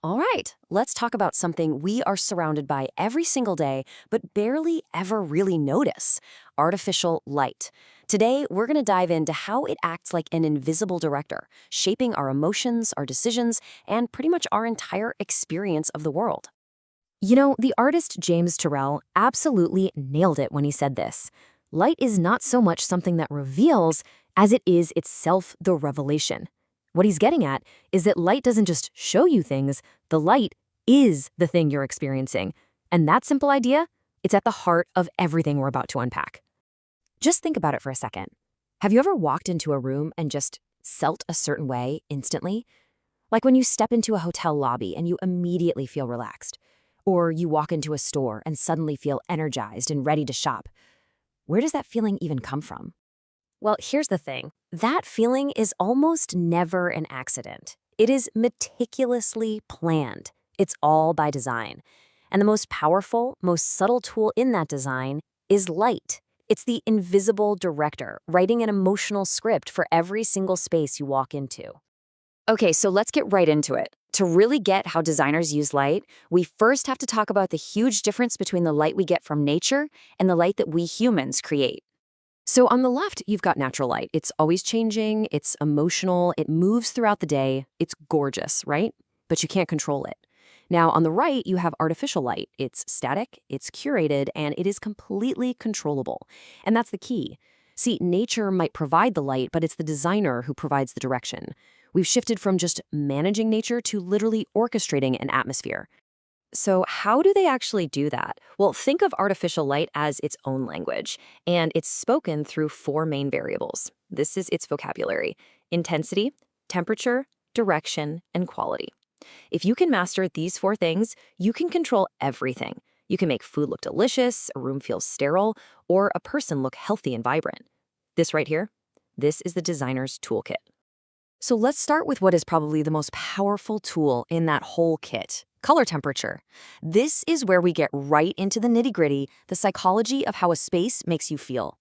All right, let's talk about something we are surrounded by every single day, but barely ever really notice: artificial light. Today, we're going to dive into how it acts like an invisible director, shaping our emotions, our decisions, and pretty much our entire experience of the world. You know, the artist James Turrell absolutely nailed it when he said this. Light is not so much something that reveals as it is itself the revelation. What he's getting at is that light doesn't just show you things, the light is the thing you're experiencing. And that simple idea, it's at the heart of everything we're about to unpack. Just think about it for a second. Have you ever walked into a room and just felt a certain way instantly? Like when you step into a hotel lobby and you immediately feel relaxed. Or you walk into a store and suddenly feel energized and ready to shop. Where does that feeling even come from? Well, here's the thing. That feeling is almost never an accident. It is meticulously planned. It's all by design. And the most powerful, most subtle tool in that design is light. It's the invisible director, writing an emotional script for every single space you walk into. Okay, so let's get right into it. To really get how designers use light, we first have to talk about the huge difference between the light we get from nature and the light that we humans create. So on the left, you've got natural light. It's always changing, it's emotional, it moves throughout the day, it's gorgeous, right? But you can't control it. Now on the right, you have artificial light. It's static, it's curated, and it is completely controllable. And that's the key. See, nature might provide the light, but it's the designer who provides the direction. We've shifted from just managing nature to literally orchestrating an atmosphere. So how do they actually do that? Well, think of artificial light as its own language, and it's spoken through four main variables. This is its vocabulary: intensity, temperature, direction, and quality. If you can master these four things, you can control everything. You can make food look delicious, a room feel sterile, or a person look healthy and vibrant. This right here, this is the designer's toolkit. So let's start with what is probably the most powerful tool in that whole kit: color temperature. This is where we get right into the nitty-gritty, the psychology of how a space makes you feel.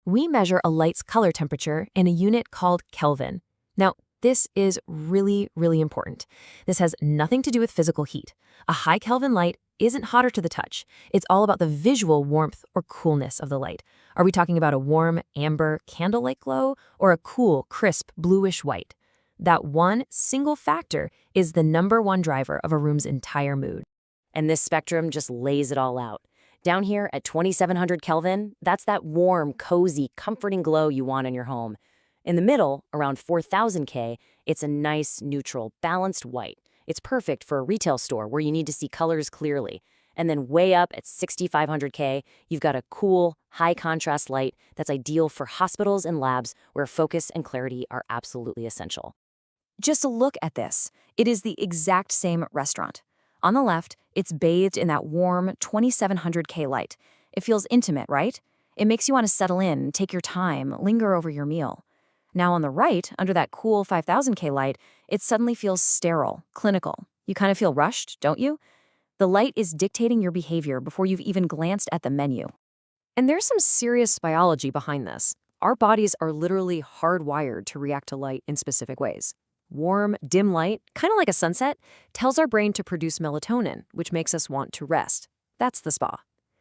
We measure a light's color temperature in a unit called Kelvin. Now, this is really, really important. This has nothing to do with physical heat. A high Kelvin light isn't hotter to the touch. It's all about the visual warmth or coolness of the light. Are we talking about a warm, amber, candle-like glow, or a cool, crisp, bluish white? That one single factor is the number one driver of a room's entire mood. And this spectrum just lays it all out. Down here at 2700 Kelvin, that's that warm, cozy, comforting glow you want in your home. In the middle, around 4000 K, it's a nice, neutral, balanced white. It's perfect for a retail store where you need to see colors clearly. And then way up at 6500 K, you've got a cool, high-contrast light that's ideal for hospitals and labs where focus and clarity are absolutely essential. Just look at this. It is the exact same restaurant. On the left, it's bathed in that warm 2700 K light. It feels intimate, right? It makes you want to settle in, take your time, linger over your meal. Now on the right, under that cool 5000 K light, it suddenly feels sterile, clinical. You kind of feel rushed, don't you? The light is dictating your behavior before you've even glanced at the menu. And there's some serious biology behind this. Our bodies are literally hardwired to react to light in specific ways. Warm, dim light, kind of like a sunset, tells our brain to produce melatonin, which makes us want to rest. That's the spa.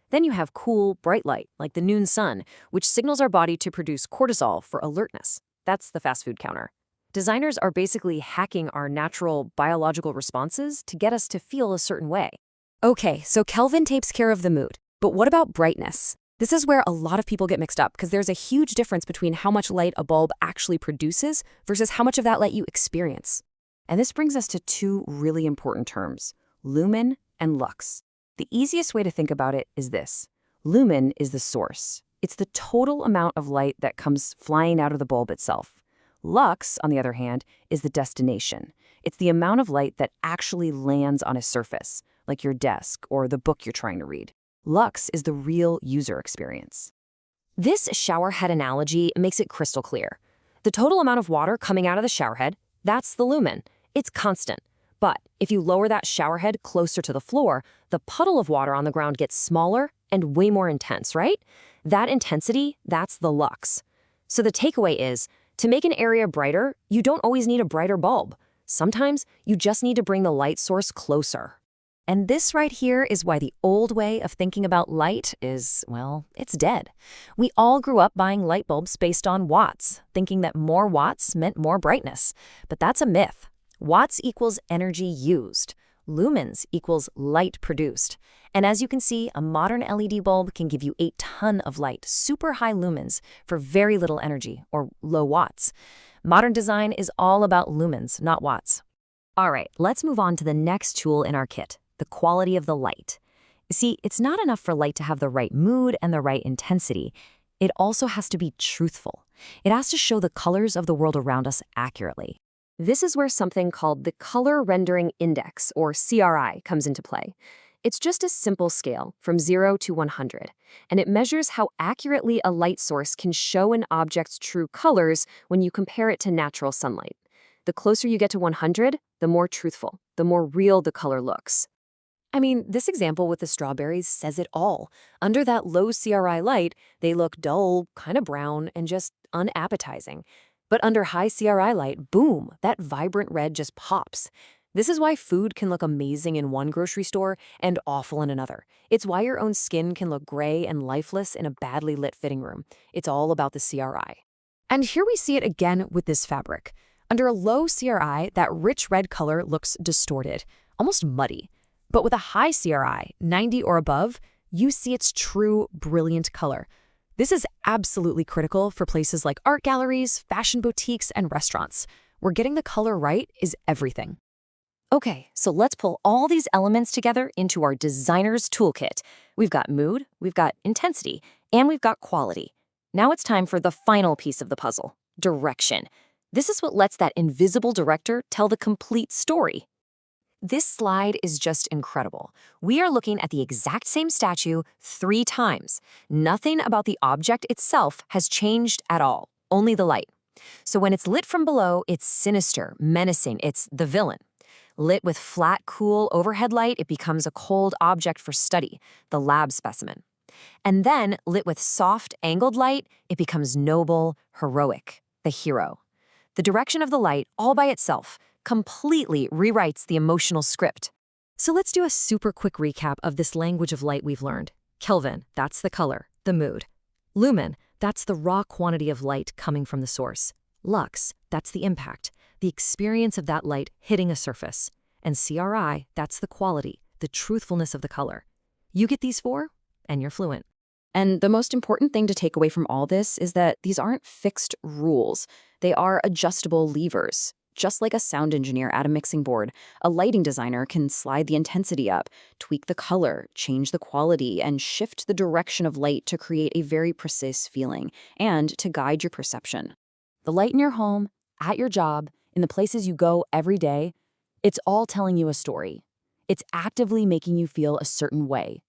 Then you have cool, bright light, like the noon sun, which signals our body to produce cortisol for alertness. That's the fast food counter. Designers are basically hacking our natural biological responses to get us to feel a certain way. Okay, so Kelvin takes care of the mood. But what about brightness? This is where a lot of people get mixed up because there's a huge difference between how much light a bulb actually produces versus how much of that light you experience. And this brings us to two really important terms: lumen and lux. The easiest way to think about it is this. Lumen is the source. It's the total amount of light that comes flying out of the bulb itself. Lux, on the other hand, is the destination. It's the amount of light that actually lands on a surface, like your desk or the book you're trying to read. Lux is the real user experience. This shower head analogy makes it crystal clear. The total amount of water coming out of the shower head, that's the lumen. It's constant. But if you lower that shower head closer to the floor, the puddle of water on the ground gets smaller and way more intense, right? That intensity, that's the lux. So the takeaway is, to make an area brighter, you don't always need a brighter bulb. Sometimes you just need to bring the light source closer. And this right here is why the old way of thinking about light is, well, it's dead. We all grew up buying light bulbs based on watts, thinking that more watts meant more brightness. But that's a myth. Watts equals energy used. Lumens equals light produced. And as you can see, a modern LED bulb can give you a ton of light, super high lumens, for very little energy, or low watts. Modern design is all about lumens, not watts. All right, let's move on to the next tool in our kit, the quality of the light. See, it's not enough for light to have the right mood and the right intensity. It also has to be truthful. It has to show the colors of the world around us accurately. This is where something called the Color Rendering Index, or CRI, comes into play. It's just a simple scale from 0 to 100, and it measures how accurately a light source can show an object's true colors when you compare it to natural sunlight. The closer you get to 100, the more truthful, the more real the color looks. I mean, this example with the strawberries says it all. Under that low CRI light, they look dull, kind of brown, and just unappetizing. But under high CRI light, boom, that vibrant red just pops. This is why food can look amazing in one grocery store and awful in another. It's why your own skin can look gray and lifeless in a badly lit fitting room. It's all about the CRI. And here we see it again with this fabric. Under a low CRI, that rich red color looks distorted, almost muddy. But with a high CRI, 90 or above, you see its true, brilliant color. This is absolutely critical for places like art galleries, fashion boutiques, and restaurants, where getting the color right is everything. Okay, so let's pull all these elements together into our designer's toolkit. We've got mood, we've got intensity, and we've got quality. Now it's time for the final piece of the puzzle, direction. This is what lets that invisible director tell the complete story. This slide is just incredible. We are looking at the exact same statue 3 times. Nothing about the object itself has changed at all, only the light. So when it's lit from below, it's sinister, menacing, it's the villain. Lit with flat, cool overhead light, it becomes a cold object for study, the lab specimen. And then, lit with soft, angled light, it becomes noble, heroic, the hero. The direction of the light, all by itself, completely rewrites the emotional script. So let's do a super quick recap of this language of light we've learned. Kelvin, that's the color, the mood. Lumen, that's the raw quantity of light coming from the source. Lux, that's the impact, the experience of that light hitting a surface. And CRI, that's the quality, the truthfulness of the color. You get these 4, and you're fluent. And the most important thing to take away from all this is that these aren't fixed rules. They are adjustable levers. Just like a sound engineer at a mixing board, a lighting designer can slide the intensity up, tweak the color, change the quality, and shift the direction of light to create a very precise feeling and to guide your perception. The light in your home, at your job, in the places you go every day, it's all telling you a story. It's actively making you feel a certain way.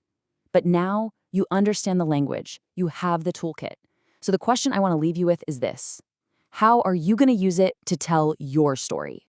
But now you understand the language, you have the toolkit. So the question I want to leave you with is this: how are you going to use it to tell your story?